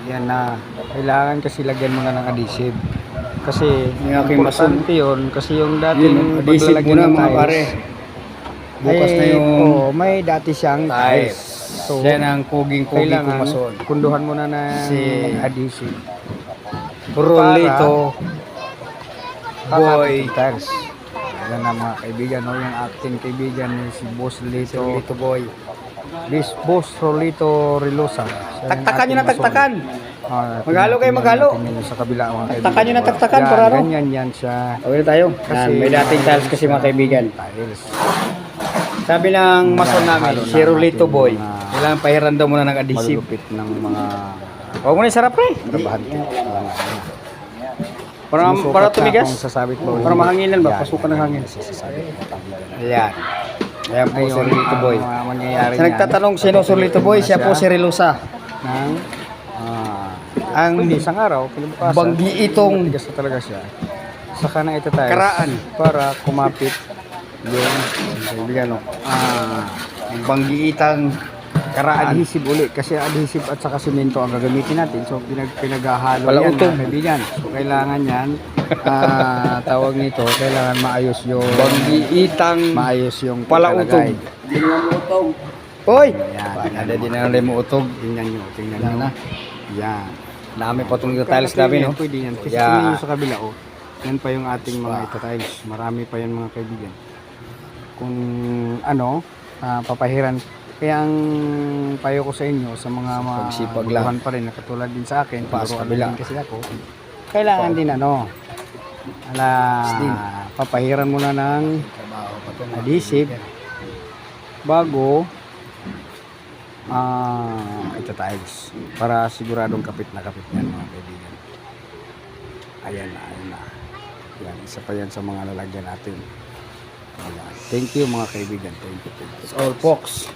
Yan na. Kailangan kasi lagyan mo na ng adhesive. Kasi Yung aking importante yun. Kasi yung dating Adhesive paglalagyan muna ng mga tiles, pare. Bukas na yung may dati siyang tiles. So, yan ang puging-pugi ko kailangan mason. punduhan mo na ng Si adhesive. Rolito Boy. Kakapit yung tiles. Yan na mga kaibigan. No? Yung acting kaibigan ni si Boss Lito. Rolito Boy. Boss Rolito Rilosa. Siya yung Taktakan nyo ating na mason. taktakan. Tingnan kayo, maghalo. natin yun sa kabila mga kaibigan. Taktakan nyo na taktakan Yan, para ano? ganyan yan siya. Okay na tayo. Kasi May dating tiles kasi mga kaibigan. Tiles. Sabi ng mason namin, Halo si na Rolito natin Boy, mga kailangan pahiran daw muna ng adhesive. Malulupit ng mga Huwag mo na isarap pre. trabahante. Para tumigas. Kung sasabit mo. Para mahanginan ba? Yan, Pasukan ng hangin. sasabit ng kaibigan. Ayan. Ayan po si Rolito Boy. Ang mangyayari Sa nagtatanong sino si Rolito Boy, siya po si Rilosa. ng Ang pwede isang araw, kinabukasan. banggi itong Tigas na talaga siya. Saka na ito tayo. Karaan. Para kumapit yung kaibigan, ang banggiitang karaan. adhesive uli. Kasi adhesive at saka simento ang gagamitin natin. So pinaghahalo Wala yan utog. mga kaibigan. So kailangan yan, tawag nito, kailangan maayos yung Banggiitang yung palautog. pagkalagay. Tingnan mo utog. Hoy! Yan, Ada din na rin mo utog. tingnan nyo, tingnan Yan nyo. na. Yan. Dami pa itong tiles namin, no? Pwede yan. Kasi Yeah. tingnan nyo sa kabila, oh. Yan pa yung ating mga ita-tiles. Marami pa yan mga kaibigan. Kung ano, papahiran. Kaya ang payo ko sa inyo, sa mga Pagsipag lang. baguhan pa rin, na katulad din sa akin, Pa sa turuan kabila. din kasi ako, kailangan din ano, Steam. papahiran mo na ng adhesive bago ito tiles para siguradong kapit na kapit yan mga kaibigan. Ayan na. Yan, isa pa yan sa mga lalagyan natin. Ayan. Thank you mga kaibigan. Thank you. It's all folks.